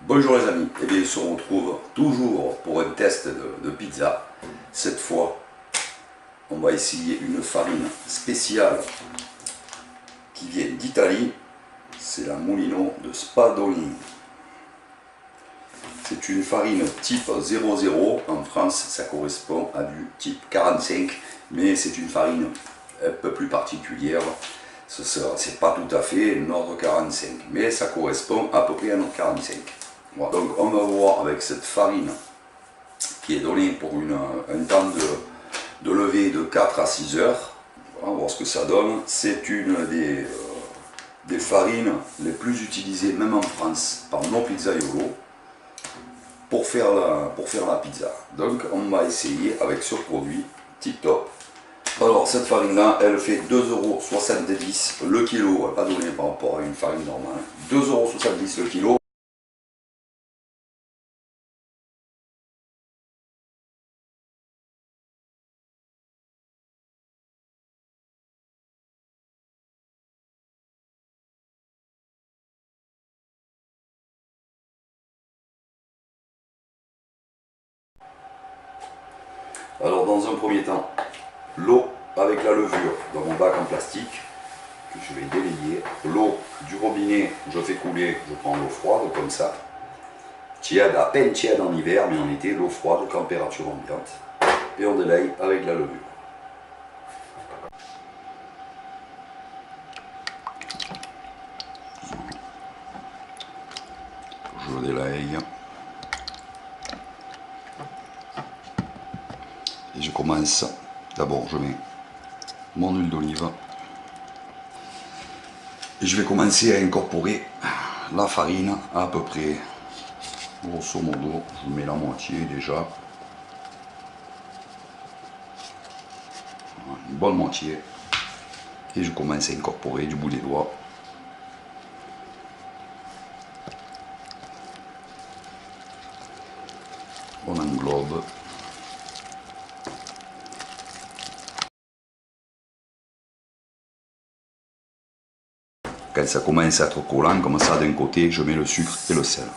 Bonjour les amis, et bien on se retrouve toujours pour un test de pizza. Cette fois, on va essayer une farine spéciale qui vient d'Italie. C'est la Mulino de Spadolini. C'est une farine type 00. En France, ça correspond à du type 45, mais c'est une farine un peu plus particulière. C'est pas tout à fait notre 45, mais ça correspond à peu près à notre 45. Voilà, donc on va voir avec cette farine qui est donnée pour un temps de levée de 4 à 6 heures. Voilà, on va voir ce que ça donne. C'est une des farines les plus utilisées, même en France, par nos pizzaiolos pour faire la pizza. Donc on va essayer avec ce produit tip top. Alors cette farine là, elle fait 2,70 € le kilo, elle n'est pas donnée par rapport à une farine normale. 2,70 € le kilo. Alors dans un premier temps, l'eau avec la levure dans mon bac en plastique que je vais délayer. L'eau du robinet, je fais couler, je prends l'eau froide comme ça. Tiède, à peine tiède en hiver, mais en été, l'eau froide, température ambiante. Et on délaye avec la levure. Je délaye. Et je commence. D'abord, je mets mon huile d'olive. Et je vais commencer à incorporer la farine à peu près, grosso modo, je mets la moitié déjà. Une bonne moitié. Et je commence à incorporer du bout des doigts. On englobe. Quand ça commence à être collant, comme ça d'un côté, je mets le sucre et le sel.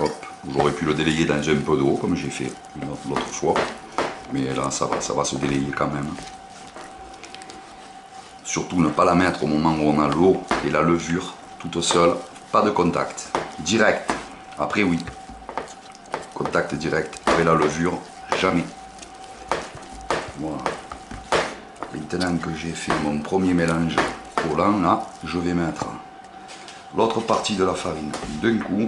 Hop, j'aurais pu le délayer dans un peu d'eau, comme j'ai fait l'autre fois. Mais là, ça va se délayer quand même. Surtout ne pas la mettre au moment où on a l'eau et la levure, toute seule, pas de contact. Direct, après oui. Contact direct avec la levure, jamais. Voilà. Maintenant que j'ai fait mon premier mélange collant, là, je vais mettre l'autre partie de la farine d'un coup.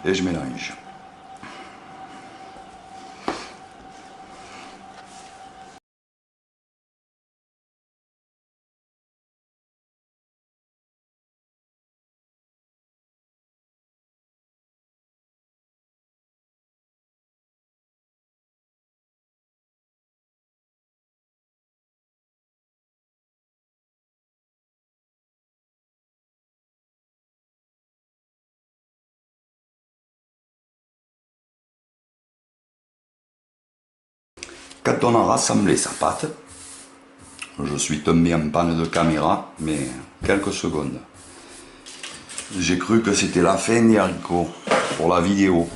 Et je mélange. Quand on a rassemblé sa pâte, je suis tombé en panne de caméra, mais quelques secondes. J'ai cru que c'était la fin des haricots pour la vidéo.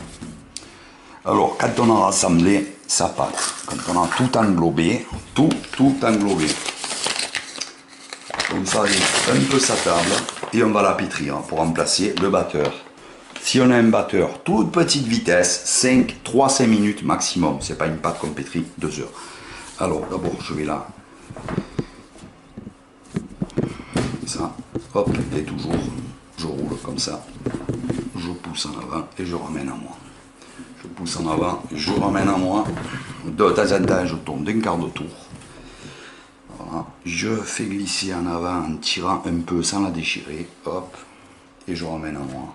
Alors, quand on a rassemblé sa pâte, quand on a tout englobé, tout englobé, on s'arrête un peu sa table et on va la pétrir pour remplacer le batteur. Si on a un batteur, toute petite vitesse, 3-5 minutes maximum. C'est pas une pâte qu'on pétrit 2 heures. Alors d'abord je vais là. Ça, hop, et toujours, je roule comme ça. Je pousse en avant et je ramène à moi. Je pousse en avant, je ramène à moi. De temps en temps, je tourne d'un quart de tour. Voilà. Je fais glisser en avant en tirant un peu sans la déchirer. Hop, et je ramène à moi.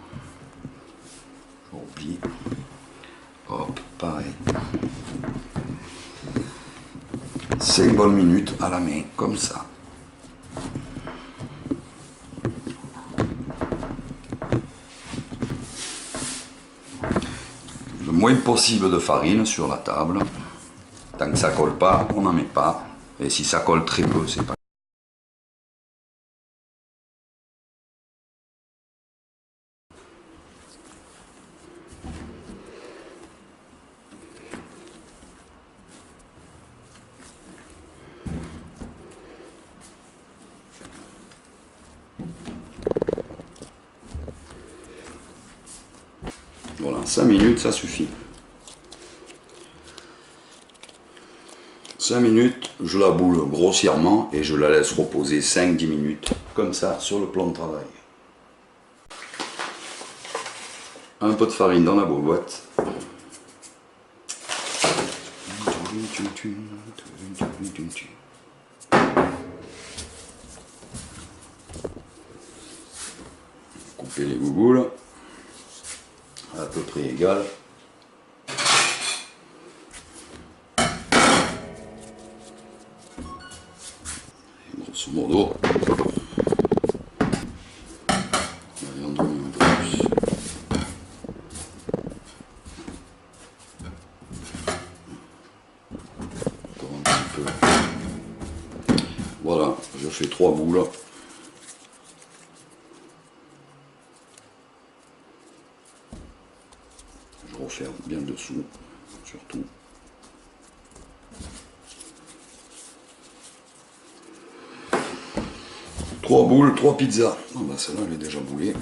Je replie. Hop, pareil. 5 bonnes minutes à la main, comme ça. Le moins possible de farine sur la table. Tant que ça colle pas, on n'en met pas. Et si ça colle très peu, c'est pas. Voilà, 5 minutes, ça suffit. 5 minutes, je la boule grossièrement et je la laisse reposer 5-10 minutes, comme ça, sur le plan de travail. Un peu de farine dans la boîte. Couper les gougoules à peu près égales. Grosso modo, allez, on donne un peu plus. Encore un petit peu. Voilà, je fais 3 boules. Je referme bien le dessous, surtout. Trois boules, 3 pizzas. Oh bah celle-là elle est déjà boulée.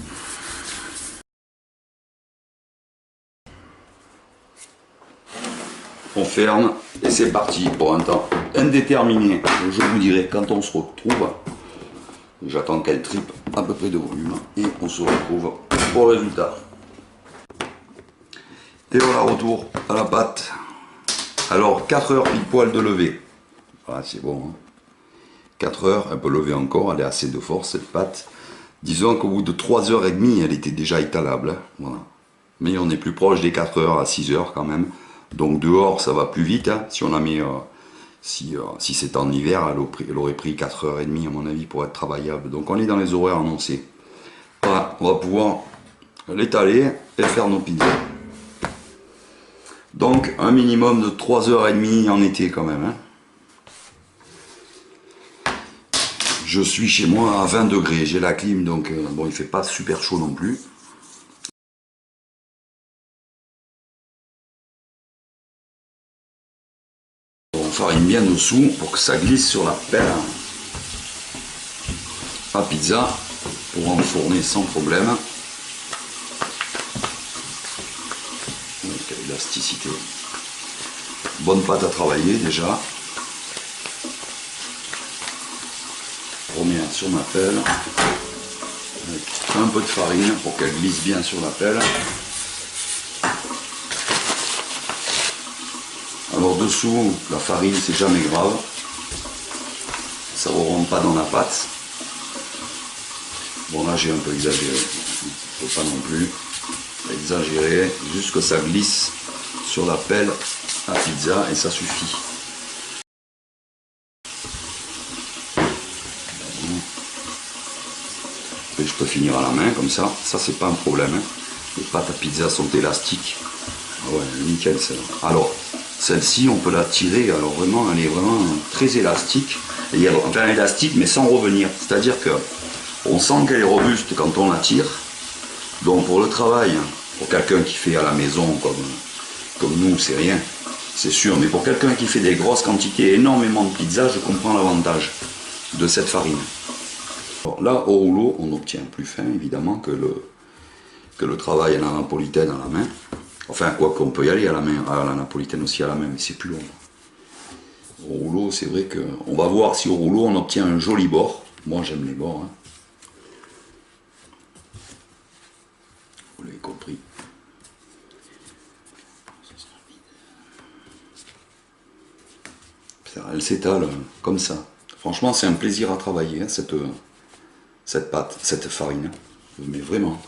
On ferme et c'est parti pour un temps indéterminé. Je vous dirai quand on se retrouve. J'attends qu'elle tripe à peu près de volume et on se retrouve au résultat. Et voilà, retour à la pâte. Alors 4 heures pile poil de lever. Voilà, c'est bon. Hein. 4 heures, elle peut lever encore, elle est assez de force cette pâte. Disons qu'au bout de 3h30, elle était déjà étalable. Hein. Voilà. Mais on est plus proche des 4 heures à 6 heures quand même. Donc dehors, ça va plus vite. Hein. Si on la met, si c'était en hiver, elle aurait pris 4h30 à mon avis pour être travaillable. Donc on est dans les horaires annoncés. Voilà, on va pouvoir l'étaler et faire nos pizzas. Donc un minimum de 3h30 en été quand même. Hein. Je suis chez moi à 20 degrés, j'ai la clim, donc bon, il fait pas super chaud non plus. On farine bien dessous pour que ça glisse sur la pelle à pizza pour enfourner sans problème. Quelle élasticité. Bonne pâte à travailler déjà. Remets sur ma pelle avec un peu de farine pour qu'elle glisse bien sur la pelle. Alors dessous, la farine c'est jamais grave, ça ne rentre pas dans la pâte. Bon là j'ai un peu exagéré, il ne faut pas non plus exagérer, juste que ça glisse sur la pelle à pizza et ça suffit. Et je peux finir à la main comme ça c'est pas un problème. Hein. Les pâtes à pizza sont élastiques. Ah ouais, nickel celle-là. Alors, celle-ci, on peut la tirer, alors vraiment, elle est vraiment très élastique. Et enfin élastique, mais sans revenir. C'est-à-dire que on sent qu'elle est robuste quand on la tire. Donc pour le travail, pour quelqu'un qui fait à la maison comme nous, c'est rien, c'est sûr. Mais pour quelqu'un qui fait des grosses quantités, énormément de pizza, je comprends l'avantage de cette farine. Alors là, au rouleau, on obtient plus fin, évidemment, que le travail à la napolitaine à la main. Enfin, quoi qu'on peut y aller à la main, à la napolitaine aussi à la main, mais c'est plus long. Au rouleau, c'est vrai qu'on va voir si au rouleau on obtient un joli bord. Moi, j'aime les bords. Hein. Vous l'avez compris. Elle s'étale comme ça. Franchement, c'est un plaisir à travailler, hein, cette pâte, cette farine. Mais vraiment.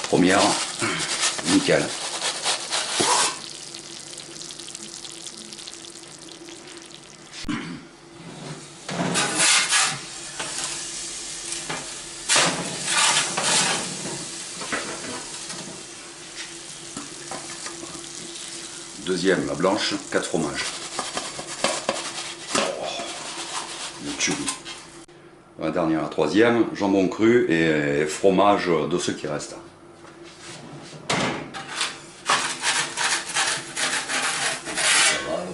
Première, nickel. Deuxième, la blanche, 4 fromages. Oh, le tuerie. La dernière, la troisième, jambon cru et fromage de ceux qui restent.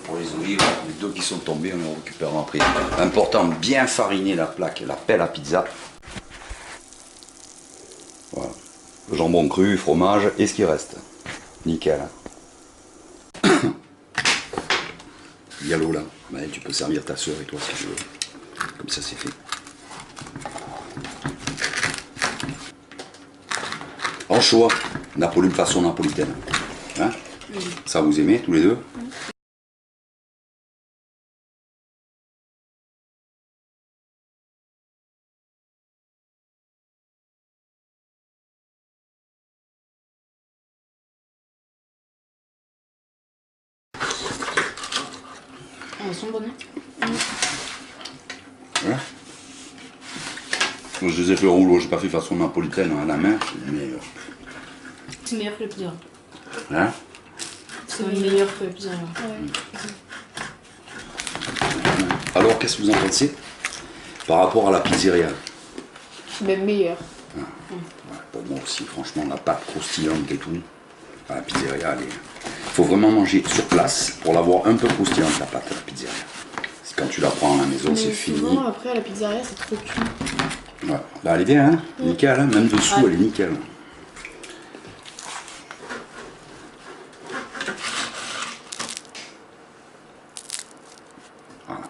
Pour les olives, les deux qui sont tombés, on les récupérera après. Important, bien fariner la plaque, la pelle à pizza. Voilà. Le jambon cru, fromage et ce qui reste. Nickel. Il y a l'eau là. Ouais, tu peux servir ta soeur et toi si tu veux. Comme ça c'est fait. Anchois, façon napolitaine. Hein? Ça vous aimez tous les deux? Elles sont bonnes. Ouais. Je les ai fait au rouleau, j'ai pas fait façon napolitaine à la main, mais... C'est meilleur que la pizzeria. Hein? C'est meilleur que la pizzeria. Ouais. Alors, qu'est-ce que vous en pensez par rapport à la pizzeria? C'est même meilleur. Ouais, pour moi aussi, franchement, la pâte croustillante et tout. À la pizzeria, il faut vraiment manger sur place pour l'avoir un peu croustillante, la pâte à la pizzeria. Quand tu la prends à la maison, c'est fini. Souvent, après, à la pizzeria, c'est trop cuit. Ouais. Là, elle est bien, hein? Nickel, hein? Même dessous, elle est nickel. Voilà.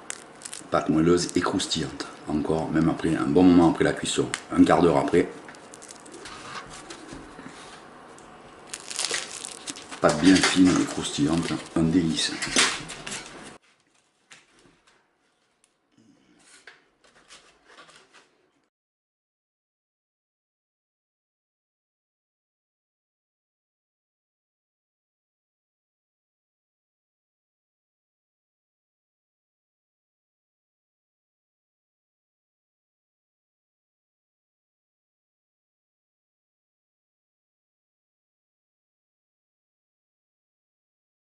Pâte moelleuse et croustillante. Encore, même après, un bon moment après la cuisson. Un quart d'heure après. Pâte bien fine et croustillante. Un délice.